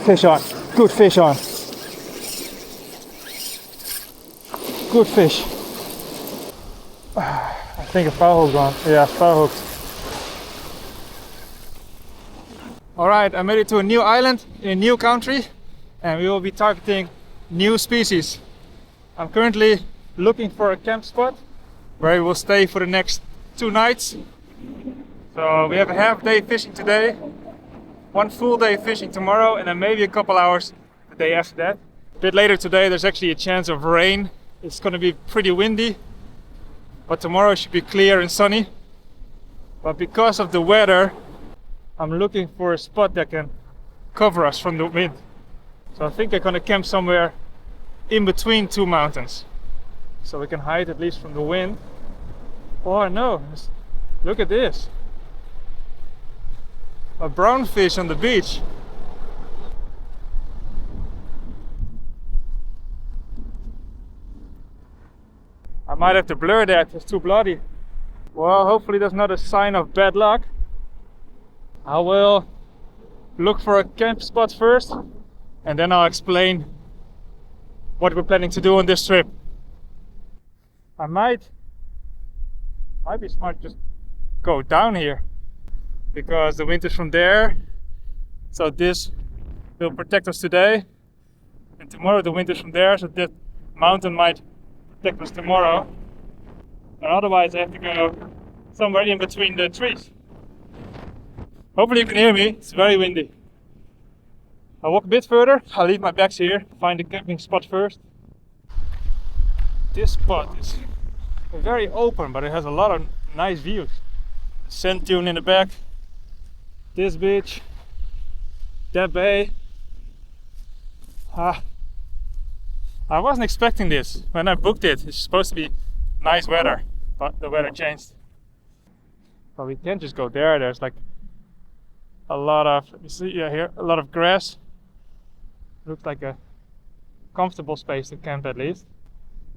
Fish on. Good fish on. Good fish. I think a foul hook on. Yeah, foul hook. Alright, I made it to a new island in a new country and we will be targeting new species. I'm currently looking for a camp spot where we will stay for the next 2 nights. So we have a half day fishing today, 1 full day fishing tomorrow, and then maybe a couple hours the day after that. A bit later today there's actually a chance of rain. It's going to be pretty windy, but tomorrow should be clear and sunny. But because of the weather, I'm looking for a spot that can cover us from the wind. So I think I'm going to camp somewhere in between 2 mountains, so we can hide at least from the wind. Oh no, look at this. A brown fish on the beach. I might have to blur that, it's too bloody. Well, hopefully that's not a sign of bad luck. I will look for a camp spot first and then I'll explain what we're planning to do on this trip. I might be smart to just go down here because the wind is from there, so this will protect us today, and tomorrow the wind is from there, so that mountain might protect us tomorrow, and otherwise I have to go somewhere in between the trees. Hopefully you can hear me, it's very windy. I'll walk a bit further, I'll leave my bags here, find a camping spot first. This spot is very open, but it has a lot of nice views. Sand dune in the back, this beach, that bay. I wasn't expecting this. When I booked it, it's supposed to be nice weather, but the weather changed. But we can't just go there. There's like a lot of, let me see, yeah, here, a lot of grass. Looks like a comfortable space to camp at least.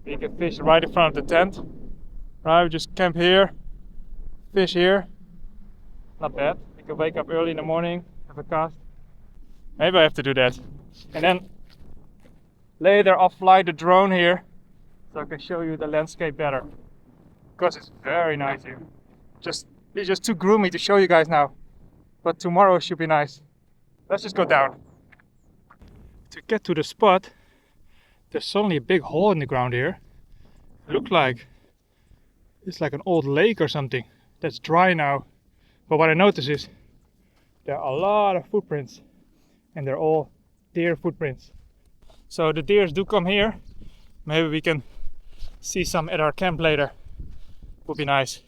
You can fish right in front of the tent. Right, we just camp here, fish here. Not bad. You can wake up early in the morning, have a cast. Maybe I have to do that. And then later I'll fly the drone here so I can show you the landscape better. Because it's very nice here. It's just too gloomy to show you guys now. But tomorrow should be nice. Let's just go down. To get to the spot, there's suddenly a big hole in the ground here. It looks like it's like an old lake or something that's dry now. But what I notice is there are a lot of footprints, and they're all deer footprints. So the deers do come here. Maybe we can see some at our camp later. Would be nice.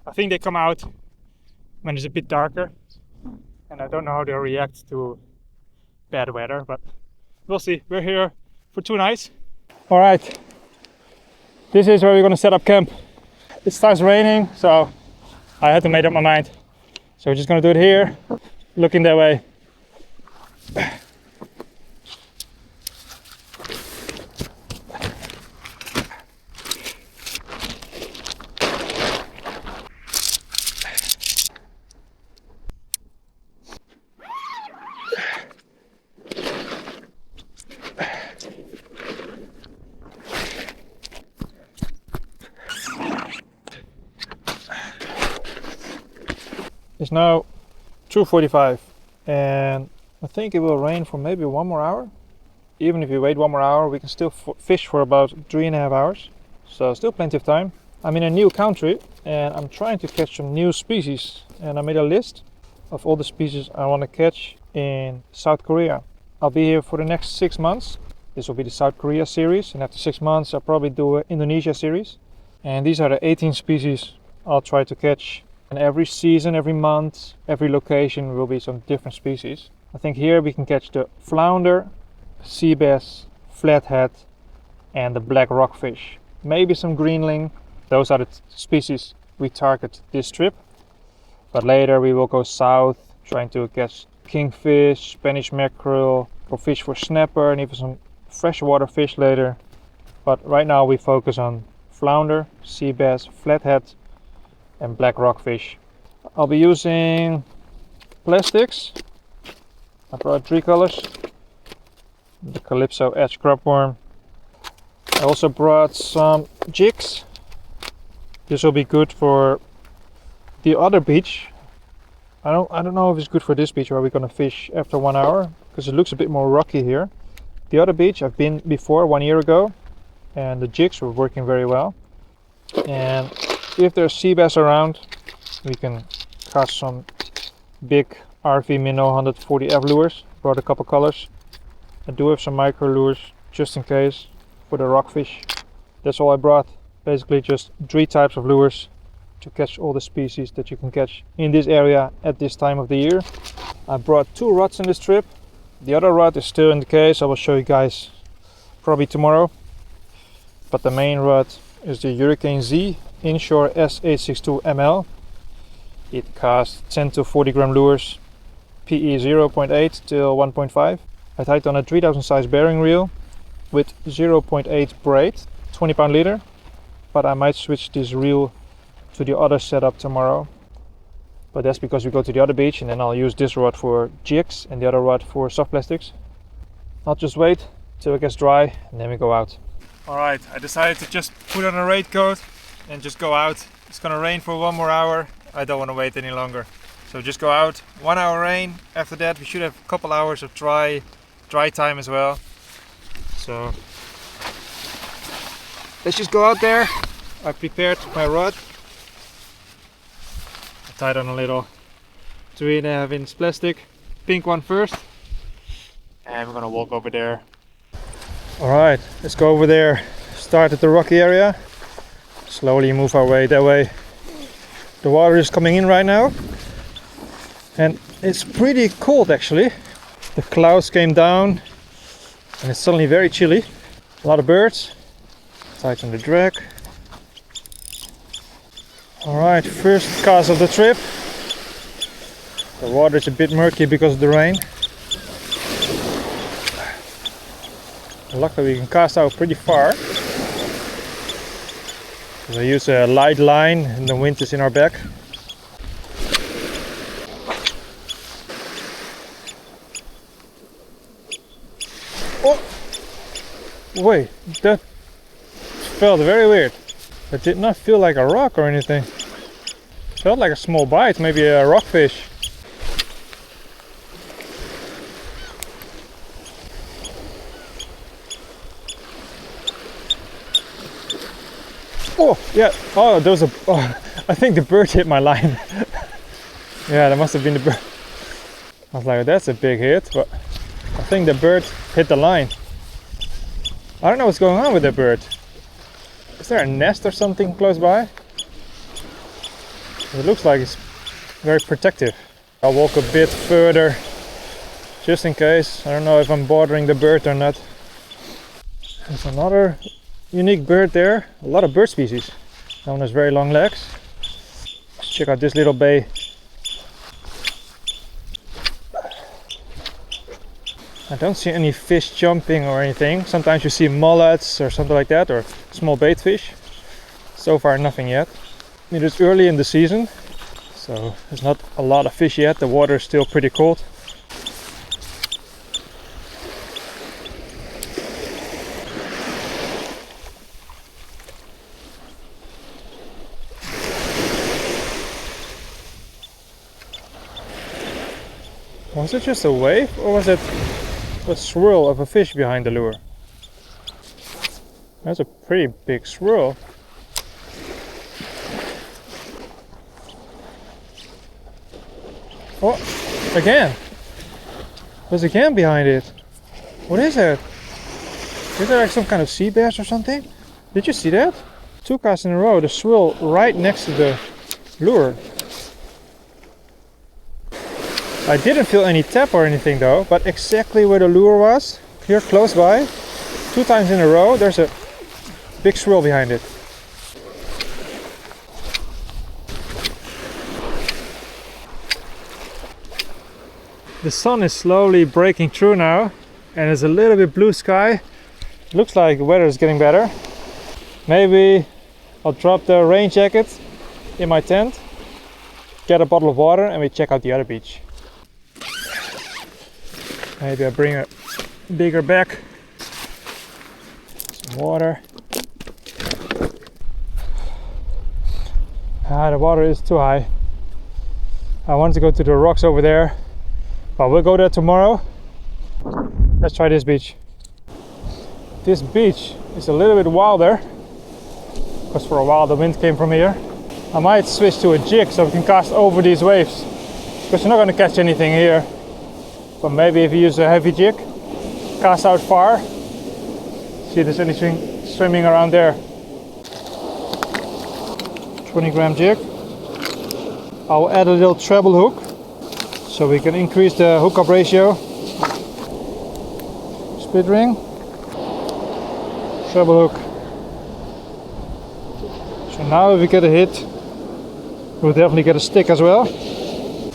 I think they come out when it's a bit darker, and I don't know how they'll react to bad weather, but we'll see. We're here for 2 nights. All right, this is where we're gonna set up camp. It starts raining, so I had to make up my mind. So we're just gonna do it here, looking that way. It's now 2:45 and I think it will rain for maybe 1 more hour. Even if we wait 1 more hour, we can still fish for about 3.5 hours. So still plenty of time. I'm in a new country and I'm trying to catch some new species, and I made a list of all the species I want to catch in South Korea. I'll be here for the next 6 months. This will be the South Korea series, and after 6 months I'll probably do an Indonesia series. And these are the 18 species I'll try to catch. And every season, every month, every location will be some different species. I think here we can catch the flounder, sea bass, flathead, and the black rockfish. Maybe some greenling. Those are the species we target this trip. But later we will go south, trying to catch kingfish, Spanish mackerel, or fish for snapper, and even some freshwater fish later. But right now we focus on flounder, sea bass, flathead, and black rockfish. I'll be using plastics I brought 3 colors. The Calypso Edge Crab Worm. I also brought some jigs. This will be good for the other beach. I don't know if it's good for this beach where we're gonna fish after 1 hour, because it looks a bit more rocky here. The other beach I've been before 1 year ago, and the jigs were working very well. And if there's sea bass around, we can cast some big RV Minnow 140F lures. Brought a couple colors. I do have some micro lures just in case for the rockfish. That's all I brought. Basically just 3 types of lures to catch all the species that you can catch in this area at this time of the year. I brought 2 rods in this trip. The other rod is still in the case. I will show you guys probably tomorrow. But the main rod is the Hurricane Z Inshore S862 ML. It casts 10 to 40 gram lures, PE 0.8 till 1.5. I tied on a 3000 size bearing reel with 0.8 braid, 20 pound leader. But I might switch this reel to the other setup tomorrow. But that's because we go to the other beach, and then I'll use this rod for jigs and the other rod for soft plastics. I'll just wait till it gets dry and then we go out. Alright, I decided to just put on a raincoat and just go out. It's gonna rain for 1 more hour. I don't want to wait any longer. So just go out, 1 hour rain. After that we should have a couple hours of dry time as well. So let's just go out there. I prepared my rod. I tied on a little 3.5 inch plastic, pink one first. And we're gonna walk over there. Alright, let's go over there. Start at the rocky area. Slowly move our way that way. The water is coming in right now. And it's pretty cold actually. The clouds came down and it's suddenly very chilly. A lot of birds. Tighten the drag. Alright, first cast of the trip. The water is a bit murky because of the rain. Luckily we can cast out pretty far. I use a light line and the wind is in our back. Oh! Wait, that felt very weird. It did not feel like a rock or anything. It felt like a small bite, maybe a rockfish. Oh, yeah. Oh, there was a... Oh, I think the bird hit my line. Yeah, that must have been the bird. I was like, that's a big hit, but I think the bird hit the line. I don't know what's going on with that bird. Is there a nest or something close by? It looks like it's very protective. I'll walk a bit further, just in case. I don't know if I'm bothering the bird or not. There's another unique bird there. A lot of bird species. That one has very long legs. Let's check out this little bay. I don't see any fish jumping or anything. Sometimes you see mullets or something like that, or small bait fish. So far nothing yet. It is early in the season, so there's not a lot of fish yet. The water is still pretty cold. Was it just a wave, or was it a swirl of a fish behind the lure? That's a pretty big swirl. Oh, again! There's again behind it. What is it? Is there like some kind of sea bass or something? Did you see that? 2 casts in a row, the swirl right next to the lure. I didn't feel any tap or anything though, but exactly where the lure was, here close by, 2 times in a row, there's a big swirl behind it. The sun is slowly breaking through now, and there's a little bit blue sky. Looks like the weather is getting better. Maybe I'll drop the rain jacket in my tent, get a bottle of water, and we check out the other beach. Maybe I bring a bigger bag. Some water. The water is too high. I want to go to the rocks over there, but we'll go there tomorrow. Let's try this beach. This beach is a little bit wilder, because for a while the wind came from here. I might switch to a jig so we can cast over these waves, because you're not going to catch anything here. But maybe if you use a heavy jig, cast out far, see if there's anything swimming around there. 20-gram jig. I'll add a little treble hook so we can increase the hookup ratio. Split ring, treble hook. So now if we get a hit, we'll definitely get a stick as well.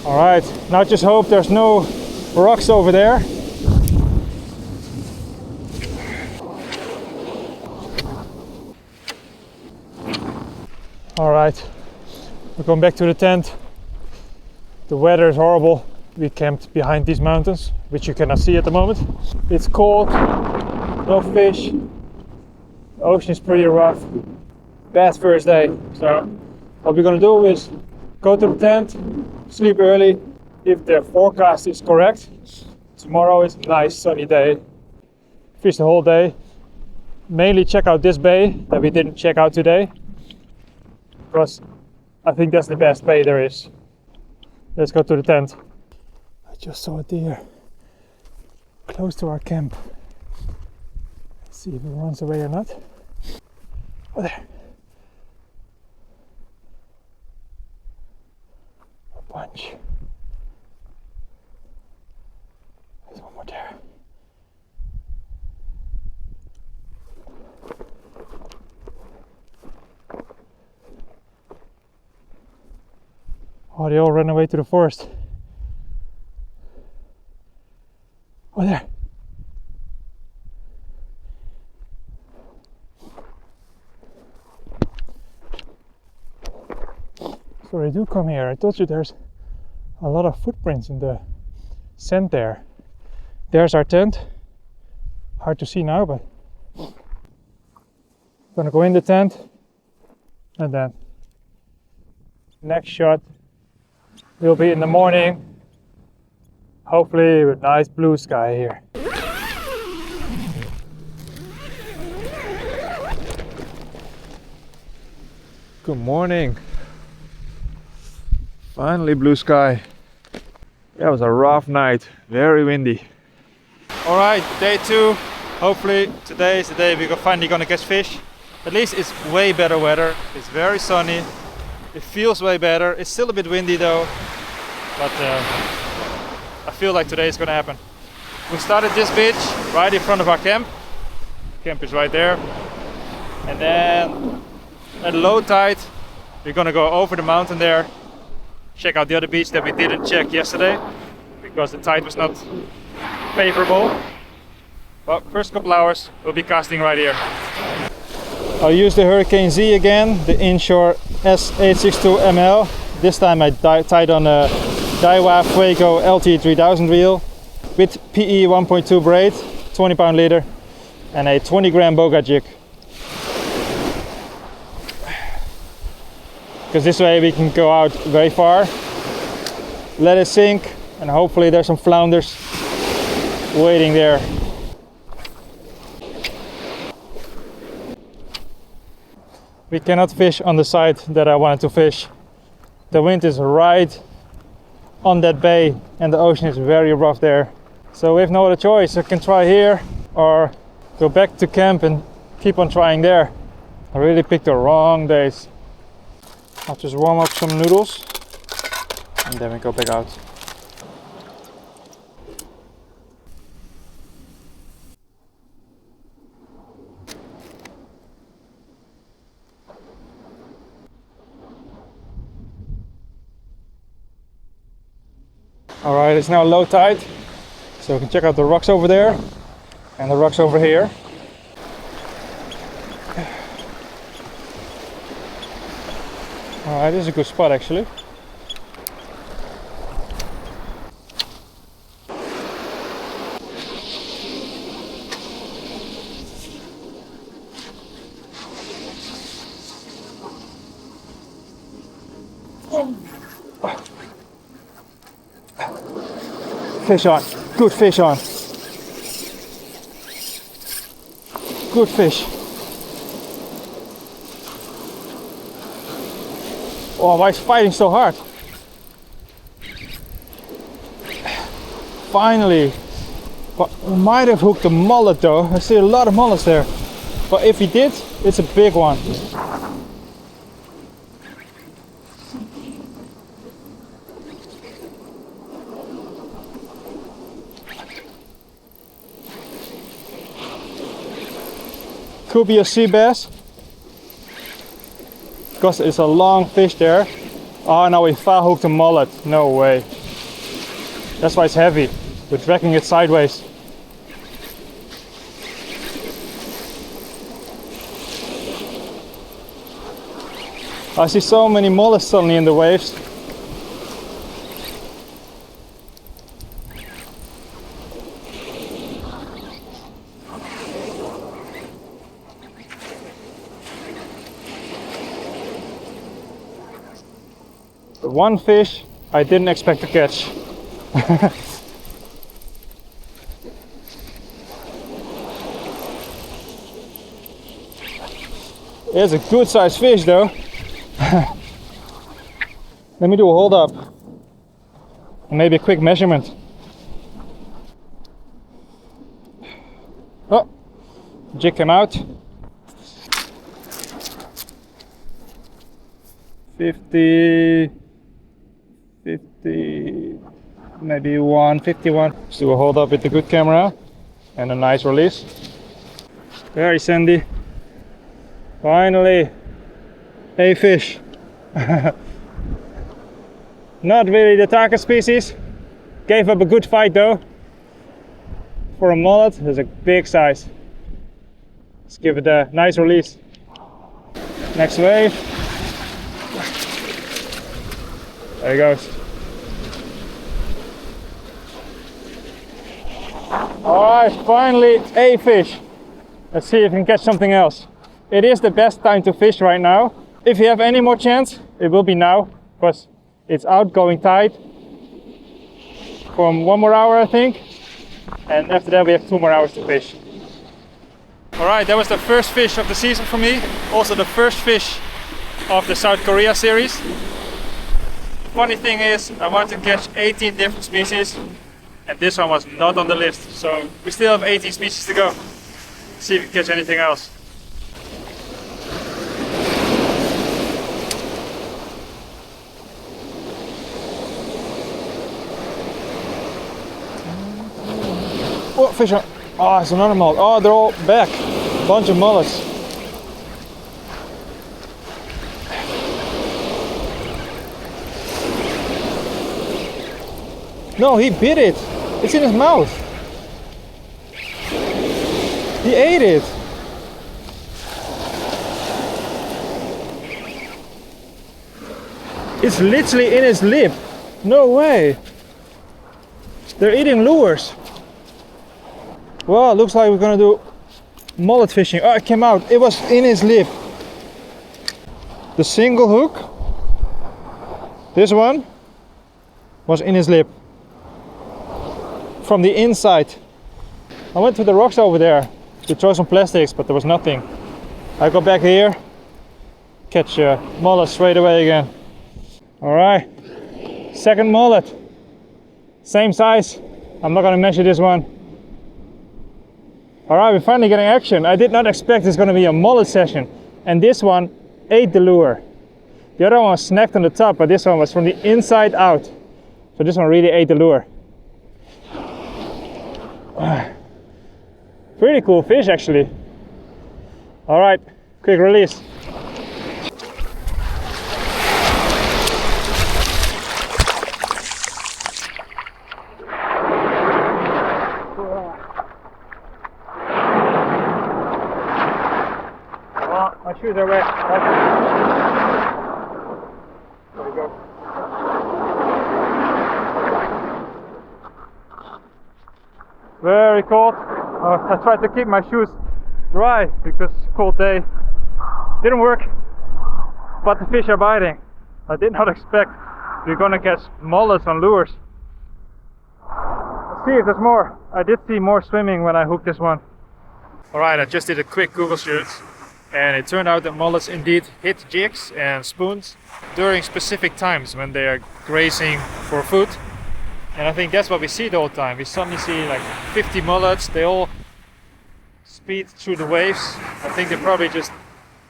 Alright, now just hope there's no rocks over there. Alright, we're going back to the tent. The weather is horrible. We camped behind these mountains, which you cannot see at the moment. It's cold, no fish, the ocean is pretty rough. Bad first day. So what we're gonna do is go to the tent, sleep early. If the forecast is correct, tomorrow is a nice sunny day. Fish the whole day. Mainly check out this bay that we didn't check out today, because I think that's the best bay there is. Let's go to the tent. I just saw a deer close to our camp. Let's see if it runs away or not. Oh, there. A bunch. There's one more there. Oh, they all ran away to the forest. Oh, there. So they do come here. I told you there's a lot of footprints in the sand there. There's our tent. Hard to see now, but I'm gonna go in the tent, and then next shot will be in the morning, hopefully with nice blue sky here. Good morning. Finally blue sky. That was a rough night, very windy. Alright, day 2. Hopefully today is the day we're finally gonna catch fish. At least it's way better weather. It's very sunny. It feels way better. It's still a bit windy though, but I feel like today is gonna happen. We started this beach right in front of our camp. Camp is right there. And then at low tide, we're gonna go over the mountain there, check out the other beach that we didn't check yesterday because the tide was not favorable. But first couple hours, we'll be casting right here. I'll use the Hurricane Z again, the inshore S862ML. This time I tied on a Daiwa Fuego LT3000 reel with PE 1.2 braid, 20 pound leader, and a 20-gram boga jig. Because this way we can go out very far, let it sink, and hopefully there's some flounders waiting there. We cannot fish on the side that I wanted to fish. The wind is right on that bay and the ocean is very rough there. So we have no other choice. I can try here or go back to camp and keep on trying there. I really picked the wrong days. I'll just warm up some noodles and then we go back out. Alright, it's now low tide, so we can check out the rocks over there and the rocks over here. Alright, this is a good spot actually. fish on. Good fish on. Good fish. Oh, why is fighting so hard? Finally. But we might have hooked a mullet though. I see a lot of mullets there. But if he did, it's a big one. Could be a sea bass, because it's a long fish there. Oh, now we foul hooked a mullet. No way. That's why it's heavy. We're dragging it sideways. I see so many mullets suddenly in the waves. One fish I didn't expect to catch. It's a good sized fish though. Let me do a hold up. And maybe a quick measurement. Oh, jig came out. 50, maybe 151. Let's do a hold up with the good camera and a nice release. Very sandy. Finally, a fish. Not really the target species. Gave up a good fight though. For a mullet, it's a big size. Let's give it a nice release. Next wave. There he goes. Alright, finally a fish. Let's see if we can catch something else. It is the best time to fish right now. If you have any more chance, it will be now, because it's outgoing tide from 1 more hour I think, and after that we have 2 more hours to fish. Alright, that was the first fish of the season for me, also the first fish of the South Korea series. Funny thing is, I wanted to catch 18 different species and this one was not on the list, so we still have 18 species to go. See if we can catch anything else. Oh, fish on. Oh, it's another mullet. Oh, they're all back. Bunch of mullets. No, he bit it. It's in his mouth. He ate it. It's literally in his lip. No way. They're eating lures. Well, looks like we're gonna do mullet fishing. Oh, it came out. It was in his lip. The single hook, this one, was in his lip. From the inside. I went to the rocks over there to throw some plastics, but there was nothing. I go back here, catch a mullet straight away again. Alright, second mullet. Same size. I'm not gonna measure this one. Alright, we're finally getting action. I did not expect it's gonna be a mullet session. And this one ate the lure. The other one was snagged on the top, but this one was from the inside out. So this one really ate the lure. Pretty cool fish actually. Alright, quick release. Oh, my shoes are wet. There we go. Very cold. I tried to keep my shoes dry because it's a cold day. Didn't work, but the fish are biting. I did not expect we're gonna catch mullets on lures. see if there's more. I did see more swimming when I hooked this one. Alright, I just did a quick Google search and it turned out that mullets indeed hit jigs and spoons during specific times when they are grazing for food. And I think that's what we see the whole time. We suddenly see like 50 mullets, they all speed through the waves. I think they're probably just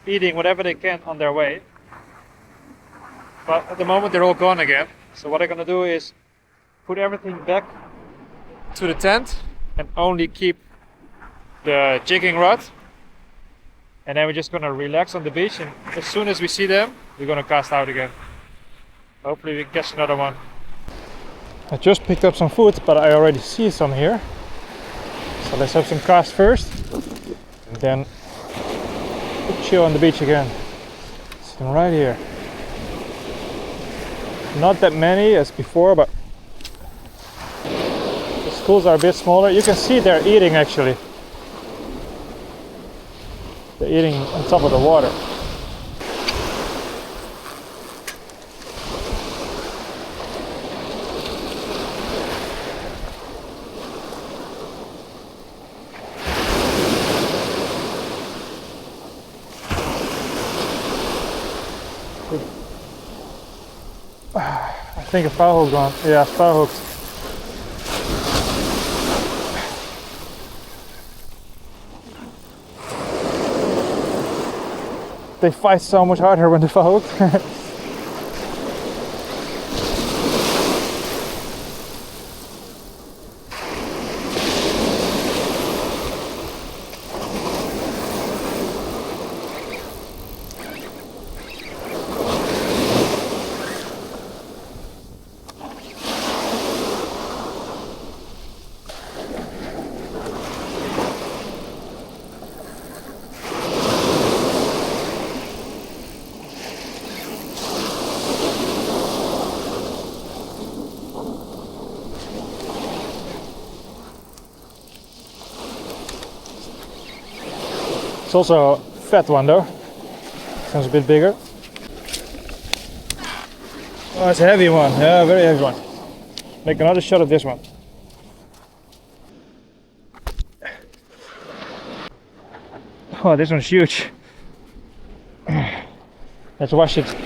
eating whatever they can on their way. But at the moment they're all gone again. So what I'm gonna do is put everything back to the tent and only keep the jigging rod, and then we're just gonna relax on the beach, and as soon as we see them we're gonna cast out again. Hopefully we can catch another one. I just picked up some food, but I already see some here, so let's have some cast first and then chill on the beach again. See them right here. Not that many as before, but the schools are a bit smaller. You can see they're eating actually. They're eating on top of the water. I think a foul hook gone. Yeah, foul hooked. They fight so much harder when they're foul hooked. It's also a fat one though. Sounds a bit bigger. Oh, it's a heavy one. Yeah, very heavy one. Make another shot of this one. Oh, this one's huge. Let's wash it.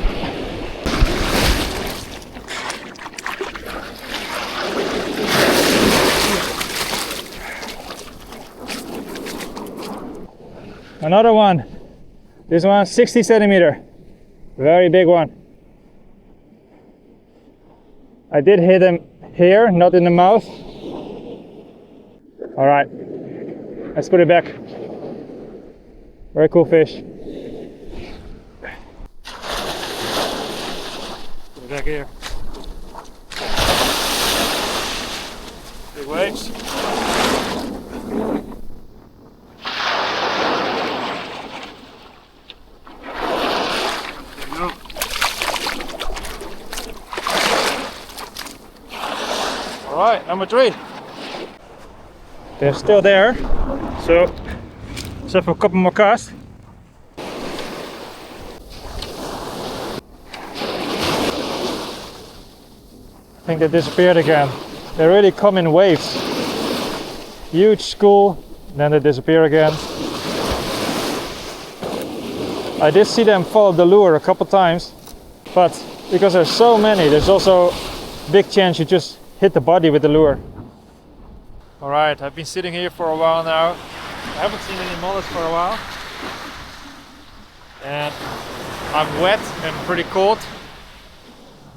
Another one. This one 60 centimeter. Very big one. I did hit him here, not in the mouth. All right, let's put it back. Very cool fish. Put it back here. Big waves. Alright, number 3. They're still there, so let's have a couple more casts. I think they disappeared again. They really come in waves. Huge school, then they disappear again. I did see them follow the lure a couple times, but because there's so many, there's also big chance you just hit the body with the lure. Alright, I've been sitting here for a while now. I haven't seen any mullets for a while. And I'm wet and pretty cold.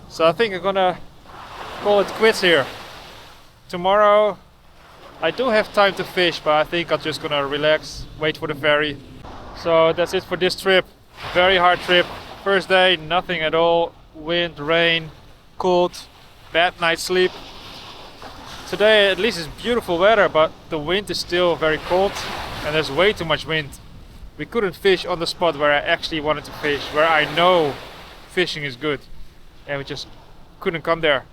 So I think I'm gonna call it quits here. Tomorrow I do have time to fish, but I think I'm just gonna relax, wait for the ferry. So that's it for this trip. Very hard trip. First day, nothing at all. Wind, rain, cold, bad night's sleep. Today at least it's beautiful weather, but the wind is still very cold and there's way too much wind. We couldn't fish on the spot where I actually wanted to fish, where I know fishing is good, and we just couldn't come there.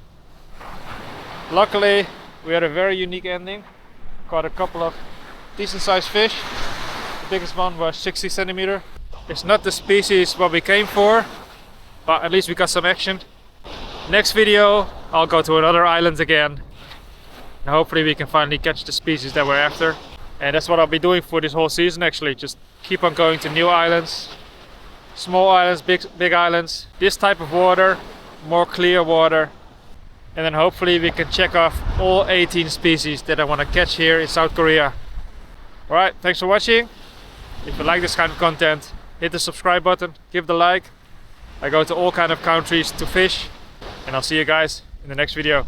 Luckily we had a very unique ending. Caught a couple of decent sized fish. The biggest one was 60 centimeter. It's not the species what we came for, but at least we got some action. Next video I'll go to another island again. and hopefully we can finally catch the species that we're after. And that's what I'll be doing for this whole season actually. Just keep on going to new islands, small islands, big islands, this type of water, more clear water. And then hopefully we can check off all 18 species that I want to catch here in South Korea. Alright, thanks for watching. If you like this kind of content, hit the subscribe button, give the like. I go to all kind of countries to fish, and I'll see you guys in the next video.